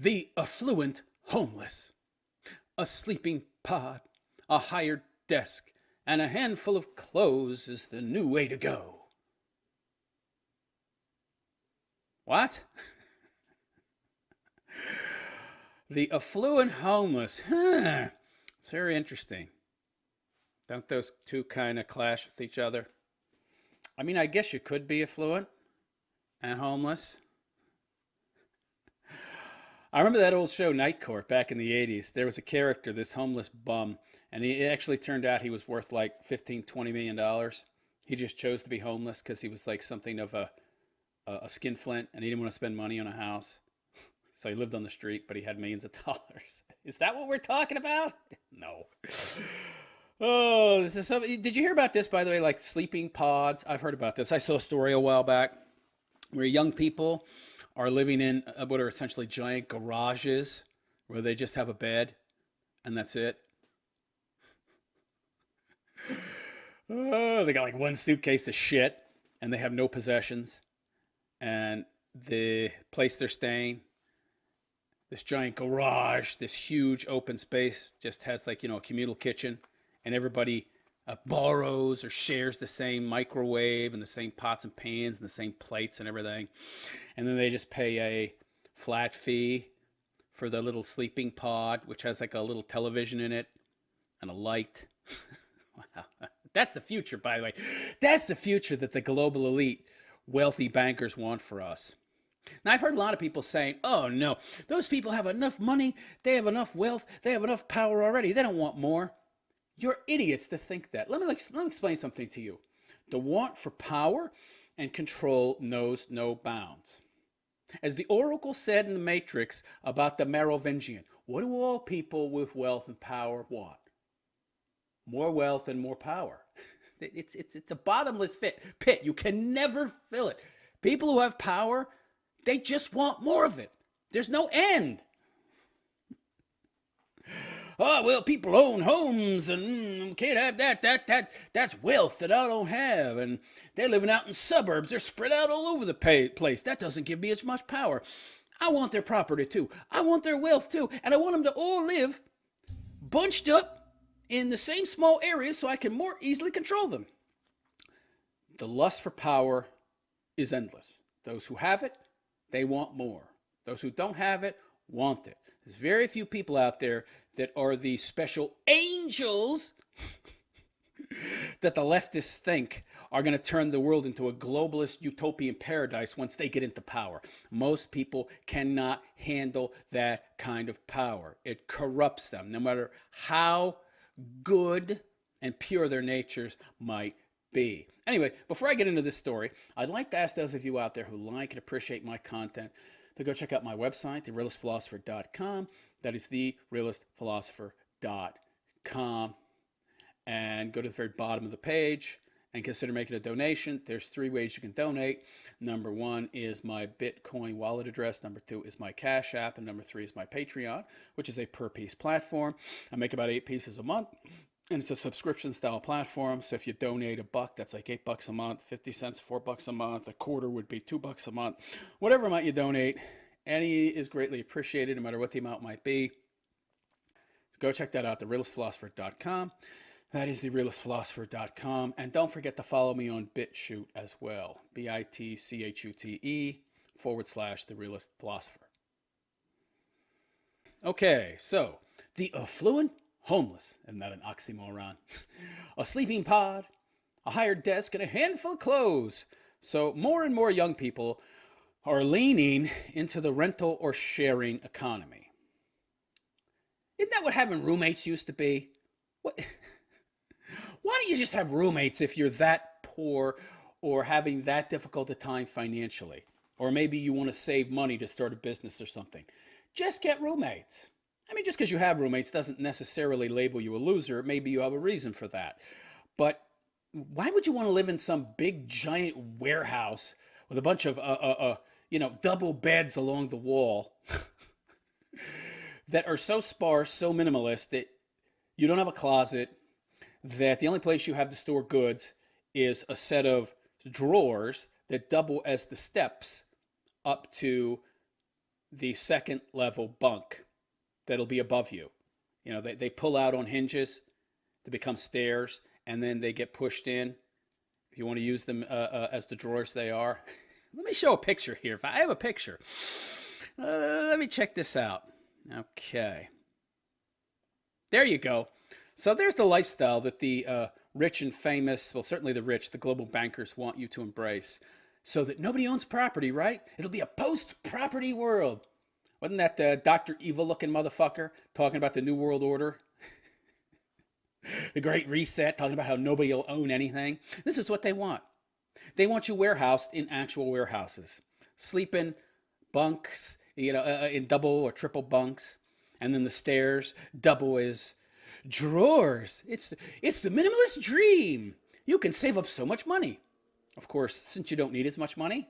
The affluent homeless. A sleeping pod, a hired desk, and a handful of clothes is the new way to go. What? The affluent homeless. Huh. It's very interesting. Don't those two kind of clash with each other? I mean, I guess you could be affluent and homeless. I remember that old show Night Court back in the 80s. There was a character, this homeless bum, and it actually turned out he was worth like 15, $20 million. He just chose to be homeless because he was like something of a skinflint, and he didn't want to spend money on a house. So he lived on the street, but he had millions of dollars. Is that what we're talking about? No. Oh, this is so. Did you hear about this, by the way? Like sleeping pods. I've heard about this. I saw a story a while back where young people are living in what are essentially giant garages where they just have a bed and that's it. Oh, they got like one suitcase of shit and they have no possessions. And the place they're staying, this giant garage, this huge open space, just has like, a communal kitchen, and everybody borrows or shares the same microwave and the same pots and pans and the same plates and everything. And then they just pay a flat fee for the little sleeping pod, which has like a little television in it and a light. Wow. That's the future, by the way. That's the future that the global elite, wealthy bankers want for us. Now, I've heard a lot of people saying, oh, no, those people have enough money, they have enough wealth, they have enough power already, they don't want more. You're idiots to think that. Let me explain something to you. The want for power and control knows no bounds. As the oracle said in the Matrix about the Merovingian, what do all people with wealth and power want? More wealth and more power. It's a bottomless pit. You can never fill it. People who have power, they just want more of it. There's no end. Oh, well, people own homes and can't have that. That's wealth that I don't have. And they're living out in suburbs. They're spread out all over the place. That doesn't give me as much power. I want their property too. I want their wealth too. And I want them to all live bunched up in the same small areas so I can more easily control them. The lust for power is endless. Those who have it, they want more. Those who don't have it, want it. There's very few people out there that are the special angels that the leftists think are going to turn the world into a globalist utopian paradise once they get into power. Most people cannot handle that kind of power. It corrupts them, no matter how good and pure their natures might be. Anyway, before I get into this story, I'd like to ask those of you out there who like and appreciate my content to go check out my website, therealistphilosopher.com. That is therealistphilosopher.com. And go to the very bottom of the page and consider making a donation. There's three ways you can donate. Number one is my Bitcoin wallet address. Number two is my Cash App. And number three is my Patreon, which is a per-piece platform. I make about 8 pieces a month. And it's a subscription-style platform. So if you donate $1, that's like $8 a month. 50 cents, $4 a month. A quarter would be $2 a month. Whatever amount you donate, any is greatly appreciated, no matter what the amount might be. Go check that out, therealistphilosopher.com. That is therealistphilosopher.com. And don't forget to follow me on BitChute as well. BITCHUTE /therealistphilosopher. Okay, so the affluent homeless, isn't that an oxymoron? A sleeping pod, a hired desk, and a handful of clothes. So more and more young people are leaning into the rental or sharing economy. Isn't that what having roommates used to be? What? Why don't you just have roommates if you're that poor or having that difficult a time financially? Or maybe you want to save money to start a business or something. Just get roommates. I mean, just because you have roommates doesn't necessarily label you a loser. Maybe you have a reason for that. But why would you want to live in some big, giant warehouse with a bunch of, double beds along the wall that are so sparse, so minimalist that you don't have a closet, that the only place you have to store goods is a set of drawers that double as the steps up to the second level bunk that'll be above you. You know, they pull out on hinges to become stairs, and then they get pushed in. If you want to use them as the drawers they are. Let me show a picture here. If I have a picture. Let me check this out. Okay. There you go. So there's the lifestyle that the rich and famous, well, certainly the rich, the global bankers want you to embrace. So that nobody owns property, right? It'll be a post-property world. Wasn't that Dr. Evil-looking motherfucker talking about the New World Order? The Great Reset, talking about how nobody will own anything. This is what they want. They want you warehoused in actual warehouses. Sleep in bunks, you know, in double or triple bunks. And then the stairs double as drawers. It's the minimalist dream. You can save up so much money. Of course, since you don't need as much money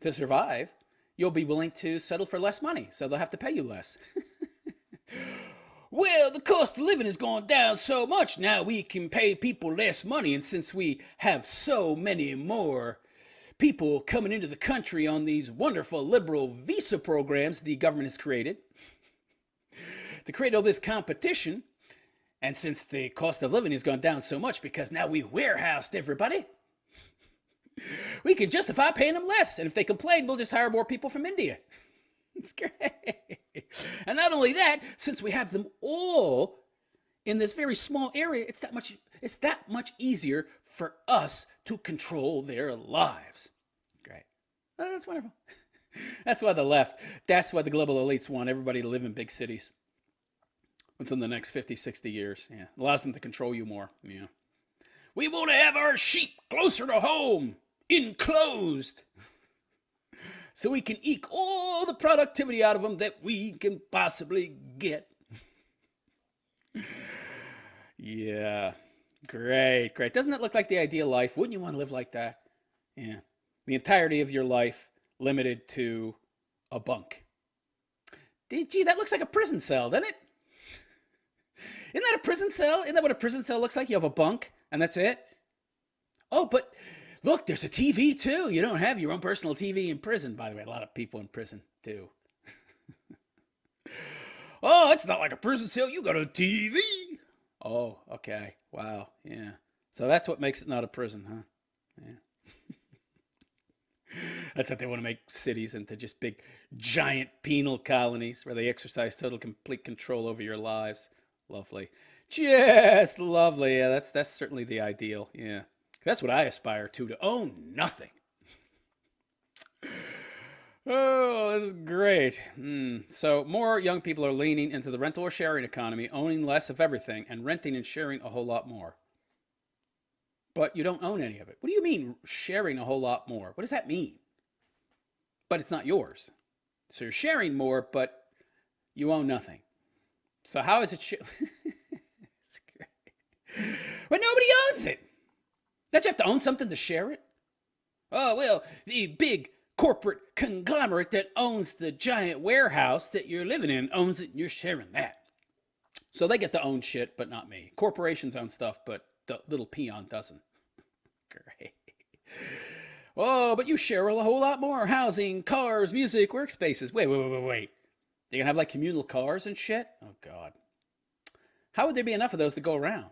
to survive, you'll be willing to settle for less money, so they'll have to pay you less. Well, the cost of living has gone down so much, now we can pay people less money, and since we have so many more people coming into the country on these wonderful liberal visa programs the government has created, to create all this competition, and since the cost of living has gone down so much because now we warehoused everybody, we can justify paying them less. And if they complain, we'll just hire more people from India. It's great. And not only that, since we have them all in this very small area, it's that much easier for us to control their lives. Great. Oh, that's wonderful. That's why the left, that's why the global elites want everybody to live in big cities within the next 50, 60 years. Yeah. It allows them to control you more. Yeah. We want to have our sheep closer to home, enclosed, so we can eke all the productivity out of them that we can possibly get. Yeah, great, great. Doesn't that look like the ideal life? Wouldn't you want to live like that? Yeah, the entirety of your life limited to a bunk. Gee, that looks like a prison cell, doesn't it? Isn't that a prison cell? Isn't that what a prison cell looks like? You have a bunk, and that's it? Oh, but look, there's a TV, too. You don't have your own personal TV in prison. By the way, a lot of people in prison, too. Oh, it's not like a prison cell. You got a TV. Oh, okay. Wow, yeah. So that's what makes it not a prison, huh? Yeah. That's what they want to make cities into, just big, giant penal colonies where they exercise total, complete control over your lives. Lovely. Just lovely. Yeah, that's certainly the ideal. Yeah. That's what I aspire to own nothing. Oh, this is great. So more young people are leaning into the rental or sharing economy, owning less of everything, and renting and sharing a whole lot more. But you don't own any of it. What do you mean sharing a whole lot more? What does that mean? But it's not yours. So you're sharing more, but you own nothing. So how is it? It's great. But nobody owns it. Don't you have to own something to share it? Oh, well, the big corporate conglomerate that owns the giant warehouse that you're living in owns it, and you're sharing that. So they get to own shit, but not me. Corporations own stuff, but the little peon doesn't. Great. Oh, but you share a whole lot more. Housing, cars, music, workspaces. Wait. You're going to have like communal cars and shit? Oh, God. How would there be enough of those to go around?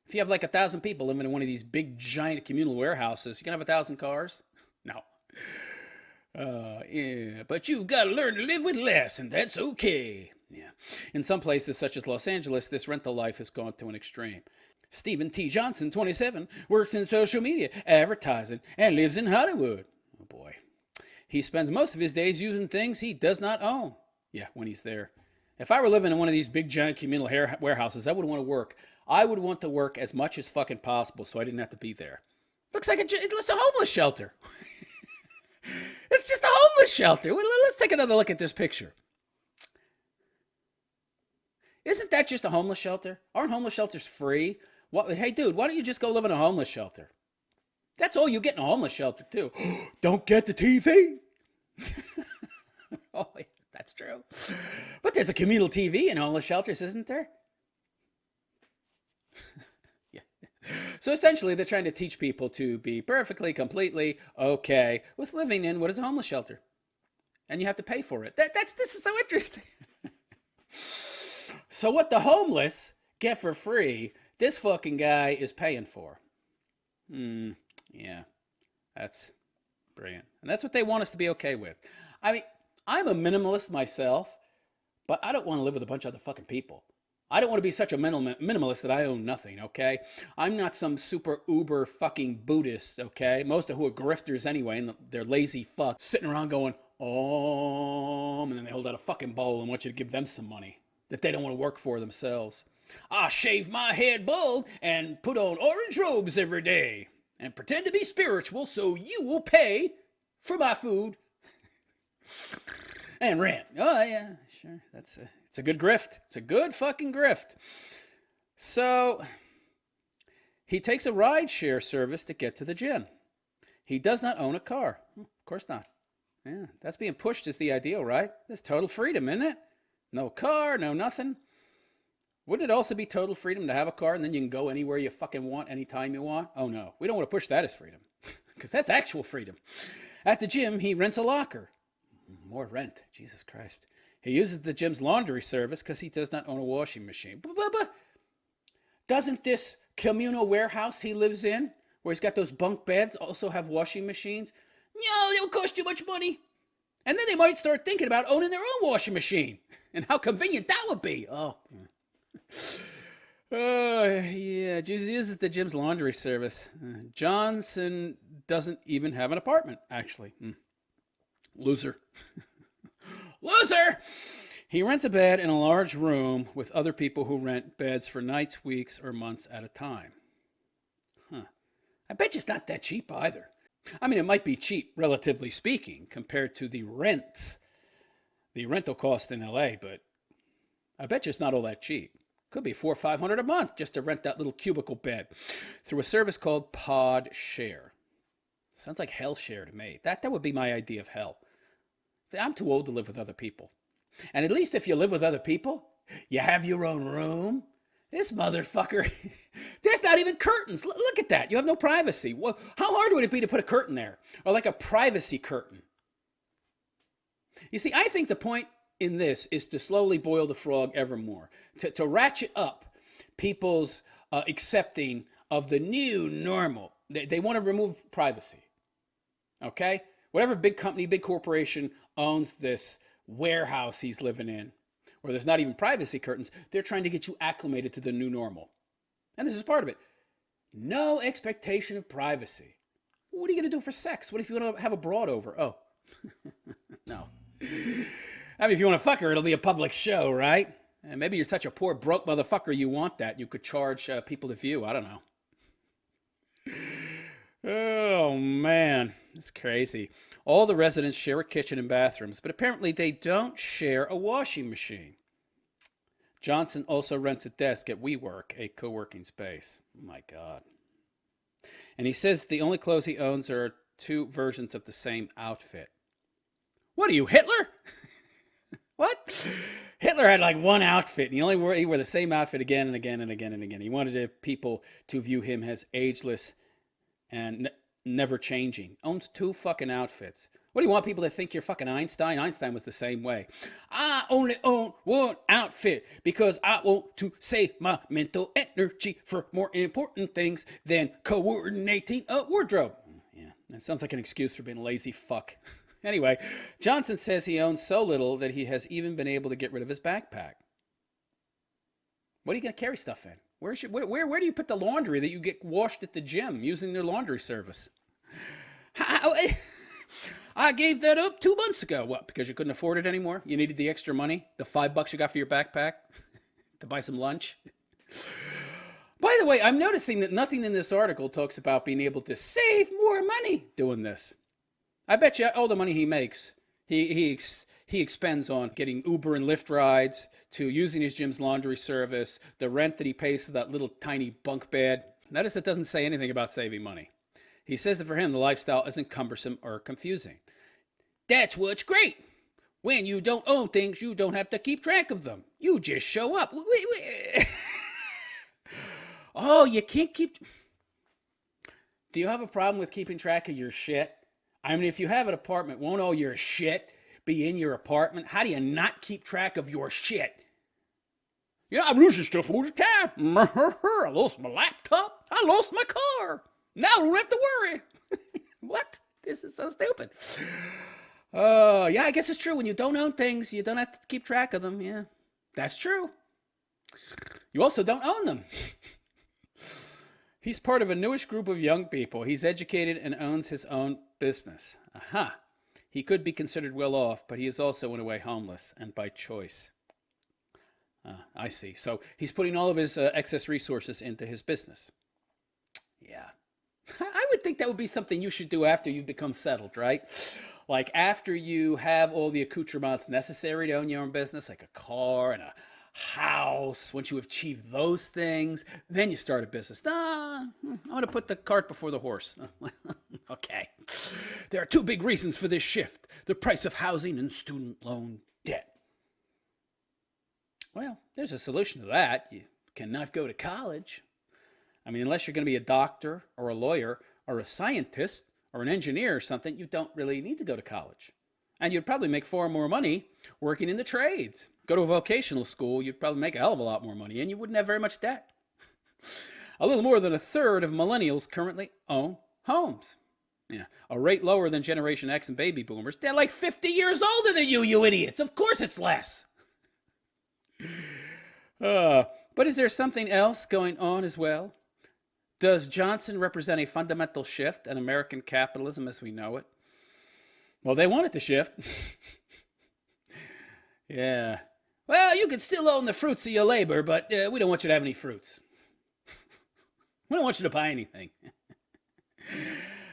If you have like 1,000 people living in one of these big, giant communal warehouses, you can have 1,000 cars? No. Yeah, but you've got to learn to live with less, and that's okay. Yeah. In some places, such as Los Angeles, this rental life has gone to an extreme. Stephen T. Johnson, 27, works in social media, advertising, and lives in Hollywood. Oh, boy. He spends most of his days using things he does not own. Yeah, when he's there. If I were living in one of these big, giant communal warehouses, I wouldn't want to work. I would want to work as much as fucking possible so I didn't have to be there. Looks like it's a homeless shelter. It's just a homeless shelter. Let's take another look at this picture. Isn't that just a homeless shelter? Aren't homeless shelters free? Hey, dude, why don't you just go live in a homeless shelter? That's all you get in a homeless shelter, too. Don't get the TV. Oh, yeah, that's true. But there's a communal TV in homeless shelters, isn't there? Yeah. So essentially, they're trying to teach people to be perfectly, completely okay with living in what is a homeless shelter. and you have to pay for it. This is so interesting. So what the homeless get for free, this fucking guy is paying for. Yeah, that's brilliant. And that's what they want us to be okay with. I mean, I'm a minimalist myself, but I don't want to live with a bunch of other fucking people. I don't want to be such a minimalist that I own nothing, okay? I'm not some super uber fucking Buddhist, okay? Most of who are grifters anyway, and they're lazy fucks sitting around going, and then they hold out a fucking bowl and want you to give them some money that they don't want to work for themselves. I shave my head bald and put on orange robes every day and pretend to be spiritual so you will pay for my food and rent. Oh, yeah, sure. It's a good grift. It's a good fucking grift. So he takes a ride-share service to get to the gym. He does not own a car. Of course not. Yeah, that's being pushed as the ideal, right? There's total freedom, isn't it? No car, no nothing. Wouldn't it also be total freedom to have a car and then you can go anywhere you fucking want, anytime you want? Oh, no. We don't want to push that as freedom because that's actual freedom. At the gym, he rents a locker. More rent. Jesus Christ. He uses the gym's laundry service because he does not own a washing machine. Doesn't this communal warehouse he lives in, where he's got those bunk beds, also have washing machines? No, it'll cost too much money. And then they might start thinking about owning their own washing machine. And how convenient that would be. Oh, yeah, Jesus uses the gym's laundry service. Johnson doesn't even have an apartment, actually. Loser. Loser! He rents a bed in a large room with other people who rent beds for nights, weeks, or months at a time. I bet you it's not that cheap either. I mean, it might be cheap, relatively speaking, compared to the rental cost in L.A., but I bet you it's not all that cheap. Could be $400 or $500 a month just to rent that little cubicle bed through a service called Pod Share. Sounds like hell share to me. That would be my idea of hell. I'm too old to live with other people. And at least if you live with other people, you have your own room. This motherfucker, there's not even curtains. Look at that. You have no privacy. Well, how hard would it be to put a curtain there? Or like a privacy curtain? You see, I think the point in this is to slowly boil the frog ever more. To ratchet up people's accepting of the new normal. They want to remove privacy. Okay? Whatever big company, big corporation owns this warehouse he's living in, where there's not even privacy curtains, they're trying to get you acclimated to the new normal. And this is part of it. No expectation of privacy. What are you going to do for sex? What if you want to have a broad over? Oh, no. I mean, if you want to fuck her, it'll be a public show, right? And maybe you're such a poor, broke motherfucker you want that. You could charge people to view. I don't know. Oh, man. It's crazy. All the residents share a kitchen and bathrooms, but apparently they don't share a washing machine. Johnson also rents a desk at WeWork, a co-working space. Oh, my God. And he says the only clothes he owns are 2 versions of the same outfit. What are you, Hitler? What? Hitler had like one outfit, and he wore the same outfit again and again and again and again. He wanted people to view him as ageless and never changing. Owns 2 fucking outfits. What do you want people to think you're fucking Einstein? Einstein was the same way. I only own one outfit because I want to save my mental energy for more important things than coordinating a wardrobe. Yeah, that sounds like an excuse for being a lazy fuck. Anyway, Johnson says he owns so little that he has even been able to get rid of his backpack. What are you going to carry stuff in? Where do you put the laundry that you get washed at the gym using their laundry service? I gave that up 2 months ago. What, because you couldn't afford it anymore? You needed the extra money? The $5 you got for your backpack? To buy some lunch? By the way, I'm noticing that nothing in this article talks about being able to save more money doing this. I bet you all the money he makes, he expends on getting Uber and Lyft rides, to using his gym's laundry service, the rent that he pays for that little tiny bunk bed. Notice it doesn't say anything about saving money. He says that for him, the lifestyle isn't cumbersome or confusing. That's what's great. When you don't own things, you don't have to keep track of them. You just show up. Oh, you can't keep... Do you have a problem with keeping track of your shit? I mean, if you have an apartment, won't all your shit be in your apartment? How do you not keep track of your shit? Yeah, I'm losing stuff all the time. I lost my laptop. I lost my car. Now I don't have to worry. What? This is so stupid. Yeah, I guess it's true. When you don't own things, you don't have to keep track of them. Yeah, that's true. You also don't own them. He's part of a newish group of young people. He's educated and owns his own business. Aha. He could be considered well off, but he is also in a way homeless, and by choice. I see. So he's putting all of his excess resources into his business. Yeah. I would think that would be something you should do after you've become settled, right? Like after you have all the accoutrements necessary to own your own business, like a car and a house, once you achieve those things, then you start a business. I'm going to put the cart before the horse. Okay. There are two big reasons for this shift: the price of housing and student loan debt. Well, there's a solution to that. You cannot go to college. I mean, unless you're going to be a doctor or a lawyer or a scientist or an engineer or something, you don't really need to go to college. And you'd probably make far more money working in the trades. Go to a vocational school, you'd probably make a hell of a lot more money, and you wouldn't have very much debt. A little more than a third of millennials currently own homes. Yeah, a rate lower than Generation X and baby boomers. They're like 50 years older than you idiots. Of course it's less. But is there something else going on as well? Does Johnson represent a fundamental shift in American capitalism as we know it? Well, they want it to shift. Yeah. Well, you can still own the fruits of your labor, but we don't want you to have any fruits. We don't want you to buy anything.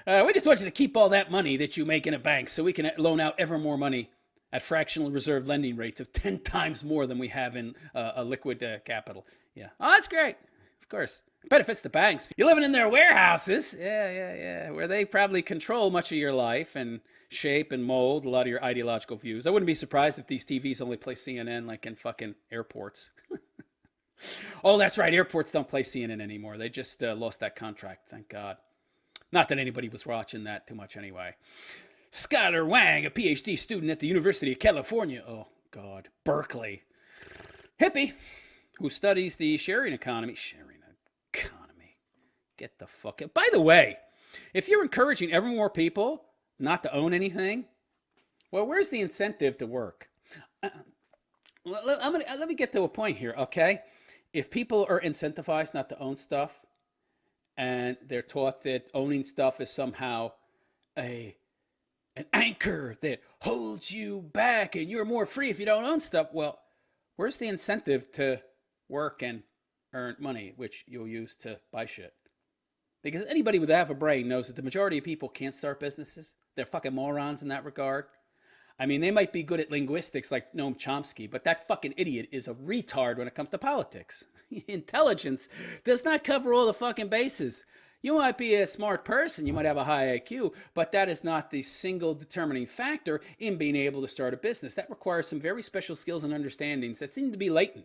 We just want you to keep all that money that you make in a bank so we can loan out ever more money at fractional reserve lending rates of 10 times more than we have in a liquid capital. Yeah. Oh, that's great. Of course. It benefits the banks. You're living in their warehouses. Yeah. Where they probably control much of your life and shape and mold a lot of your ideological views. I wouldn't be surprised if these TVs only play CNN like in fucking airports. Oh, that's right. Airports don't play CNN anymore. They just lost that contract. Thank God. Not that anybody was watching that too much anyway. Skylar Wang, a PhD student at the University of California. Oh, God. Berkeley. Hippie, who studies the sharing economy. Sharing economy. Get the fuck out. By the way, if you're encouraging ever more people not to own anything, well, where's the incentive to work? Let me get to a point here, okay? If people are incentivized not to own stuff, and they're taught that owning stuff is somehow an anchor that holds you back and you're more free if you don't own stuff, well, where's the incentive to work and earn money, which you'll use to buy shit? Because anybody with half a brain knows that the majority of people can't start businesses. They're fucking morons in that regard. I mean, they might be good at linguistics like Noam Chomsky, but that fucking idiot is a retard when it comes to politics. Intelligence does not cover all the fucking bases. You might be a smart person, you might have a high IQ, but that is not the single determining factor in being able to start a business. That requires some very special skills and understandings that seem to be latent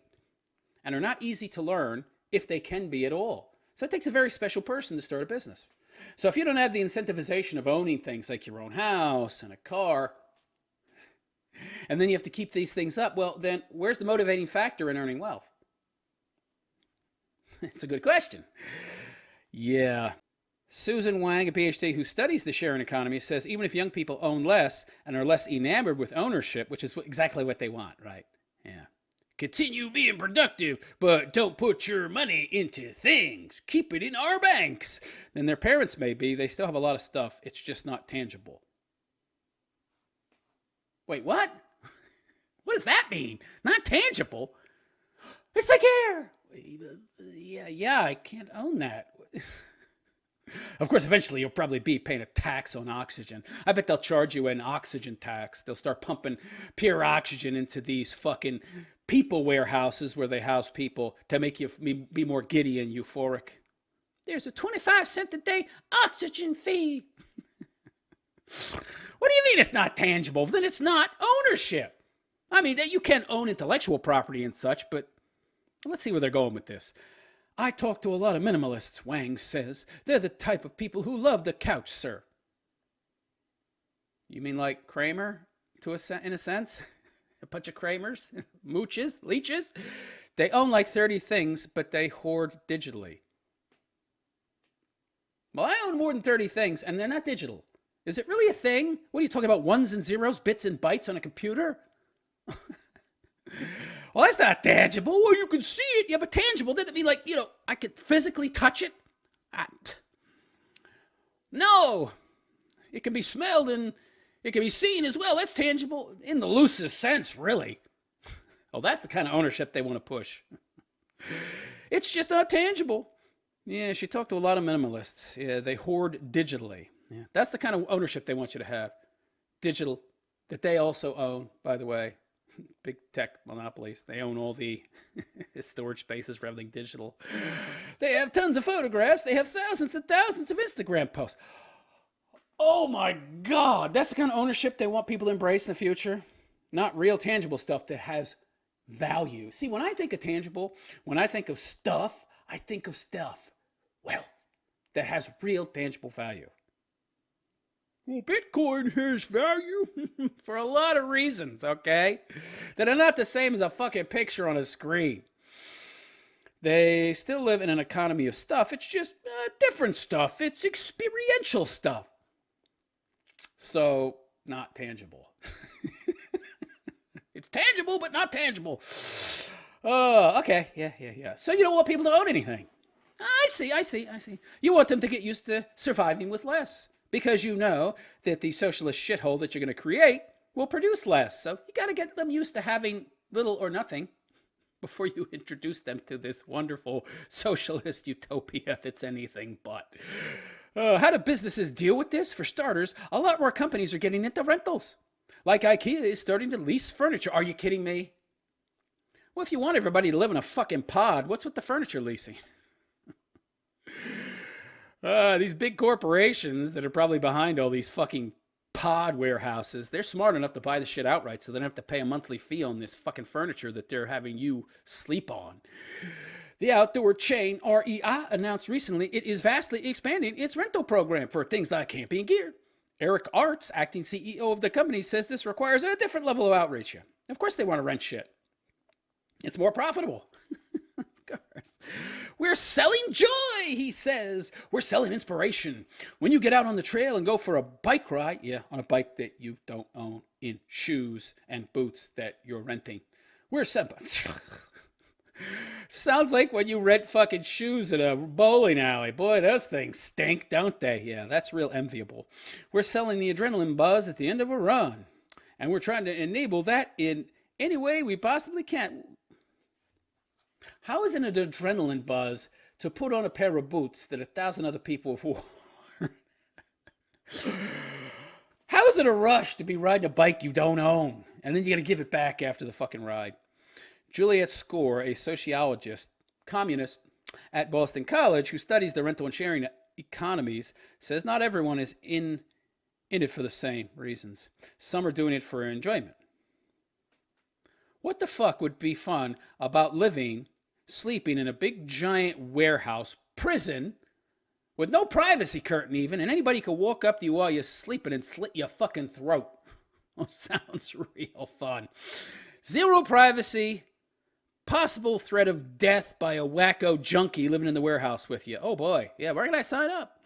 and are not easy to learn if they can be at all. So it takes a very special person to start a business. So if you don't have the incentivization of owning things like your own house and a car, and then you have to keep these things up, well, then where's the motivating factor in earning wealth? It's a good question. Yeah. Susan Wang, a PhD who studies the sharing economy, says even if young people own less and are less enamored with ownership, which is exactly what they want, right? Yeah. Continue being productive, but don't put your money into things. Keep it in our banks. Then their parents may be. They still have a lot of stuff. It's just not tangible. Wait, what? What does that mean? Not tangible? It's like air. Yeah, I can't own that. Of course, eventually you'll probably be paying a tax on oxygen. I bet they'll charge you an oxygen tax. They'll start pumping pure oxygen into these fucking people warehouses where they house people to make you be more giddy and euphoric. There's a 25-cent a day oxygen fee. What do you mean it's not tangible? Then it's not ownership. I mean, you can own intellectual property and such, but let's see where they're going with this. I talk to a lot of minimalists, Wang says. They're the type of people who love the couch, sir. You mean like Kramer? in a sense. A bunch of Kramers, mooches, leeches. They own like 30 things, but they hoard digitally. Well, I own more than 30 things, and they're not digital. Is it really a thing? What are you talking about, ones and zeros, bits and bytes on a computer? Well, that's not tangible. Well, you can see it. Yeah, but tangible, doesn't mean like, I could physically touch it? No. It can be smelled and it can be seen as well. That's tangible in the loosest sense, really. Oh, that's the kind of ownership they want to push. It's just not tangible. Yeah, she talked to a lot of minimalists. Yeah, they hoard digitally. Yeah, that's the kind of ownership they want you to have. Digital, that they also own, by the way. Big tech monopolies. They own all the storage spaces for everything digital. They have tons of photographs. They have thousands and thousands of Instagram posts. Oh my God, that's the kind of ownership they want people to embrace in the future. Not real tangible stuff that has value. See, when I think of tangible, when I think of stuff, I think of stuff, well, that has real tangible value. Well, Bitcoin has value for a lot of reasons, okay? That are not the same as a fucking picture on a screen. They still live in an economy of stuff. It's just different stuff. It's experiential stuff. So, not tangible. It's tangible, but not tangible. Oh, okay. Yeah. So you don't want people to own anything. I see. You want them to get used to surviving with less. Because you know that the socialist shithole that you're going to create will produce less. So you got to get them used to having little or nothing before you introduce them to this wonderful socialist utopia that's anything but. How do businesses deal with this? For starters, a lot more companies are getting into rentals. Like IKEA is starting to lease furniture. Are you kidding me? Well, if you want everybody to live in a fucking pod, what's with the furniture leasing? These big corporations that are probably behind all these fucking pod warehouses, they're smart enough to buy the shit outright so they don't have to pay a monthly fee on this fucking furniture that they're having you sleep on. The outdoor chain REI announced recently it is vastly expanding its rental program for things like camping gear. Eric Arts, acting CEO of the company, says this requires a different level of outreach. Of course they want to rent shit. It's more profitable. Of course. We're selling joy, he says. We're selling inspiration. When you get out on the trail and go for a bike ride, on a bike that you don't own, in shoes and boots that you're renting. We're selling. Sounds like when you rent fucking shoes at a bowling alley. Boy, those things stink, don't they? Yeah, that's real enviable. We're selling the adrenaline buzz at the end of a run. And we're trying to enable that in any way we possibly can. How is it an adrenaline buzz to put on a pair of boots that 1,000 other people have worn? How is it a rush to be riding a bike you don't own? And then you got to give it back after the fucking ride. Juliet Score, a sociologist, communist at Boston College who studies the rental and sharing economies, says not everyone is in it for the same reasons. Some are doing it for enjoyment. What the fuck would be fun about sleeping in a big giant warehouse prison with no privacy curtain even, and anybody could walk up to you while you're sleeping and slit your fucking throat? Oh, sounds real fun. Zero privacy, possible threat of death by a wacko junkie living in the warehouse with you. Oh boy, yeah, where can I sign up?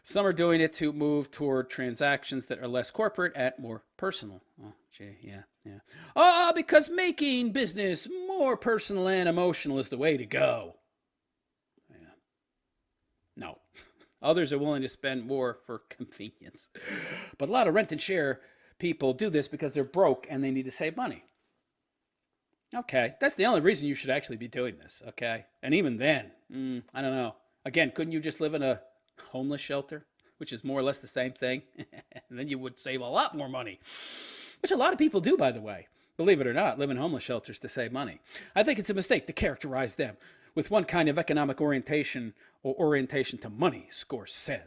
Some are doing it to move toward transactions that are less corporate and more personal. Oh, gee, yeah. Because making business more personal and emotional is the way to go. Yeah. No. Others are willing to spend more for convenience. But a lot of rent and share people do this because they're broke and they need to save money. Okay, that's the only reason you should actually be doing this, okay? And even then, I don't know. Again, couldn't you just live in a homeless shelter, which is more or less the same thing? And then you would save a lot more money, which a lot of people do, by the way. Believe it or not, live in homeless shelters to save money. I think it's a mistake to characterize them with one kind of economic orientation or orientation to money, Score says.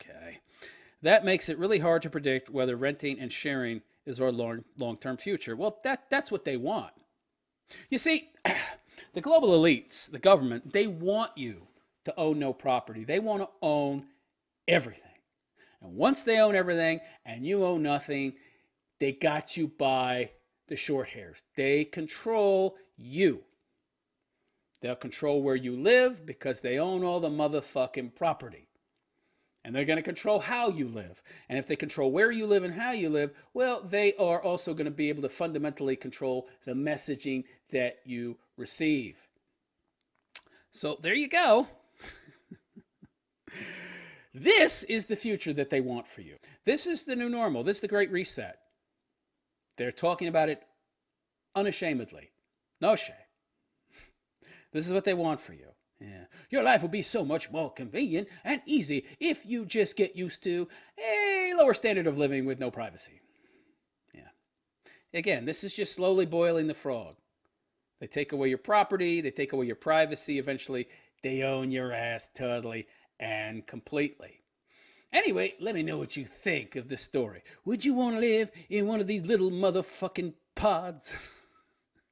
Okay. That makes it really hard to predict whether renting and sharing is our long-term future. Well, that's what they want. You see, the global elites, the government, they want you to own no property. They want to own everything. And once they own everything and you own nothing, they got you by the short hairs. They control you. They'll control where you live because they own all the motherfucking property. And they're going to control how you live. And if they control where you live and how you live, well, they are also going to be able to fundamentally control the messaging that you receive. So there you go. This is the future that they want for you. This is the new normal. This is the Great Reset. They're talking about it unashamedly. No shame. This is what they want for you. Yeah. Your life will be so much more convenient and easy if you just get used to a lower standard of living with no privacy. Yeah. Again, this is just slowly boiling the frog. They take away your property, they take away your privacy, eventually they own your ass totally and completely. Anyway, let me know what you think of this story. Would you want to live in one of these little motherfucking pods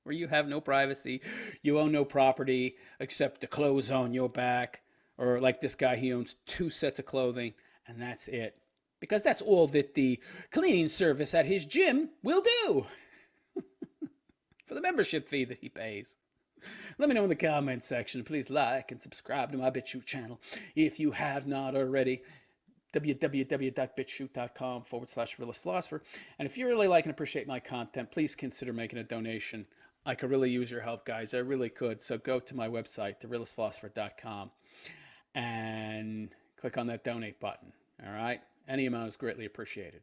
where you have no privacy, you own no property except the clothes on your back, or like this guy, he owns 2 sets of clothing, and that's it. Because that's all that the cleaning service at his gym will do for the membership fee that he pays. Let me know in the comment section. Please like and subscribe to my BitChute channel if you have not already. www.bitchute.com/realistphilosopher. And if you really like and appreciate my content, please consider making a donation. I could really use your help, guys. I really could. So go to my website, therealistphilosopher.com, and click on that donate button. All right? Any amount is greatly appreciated.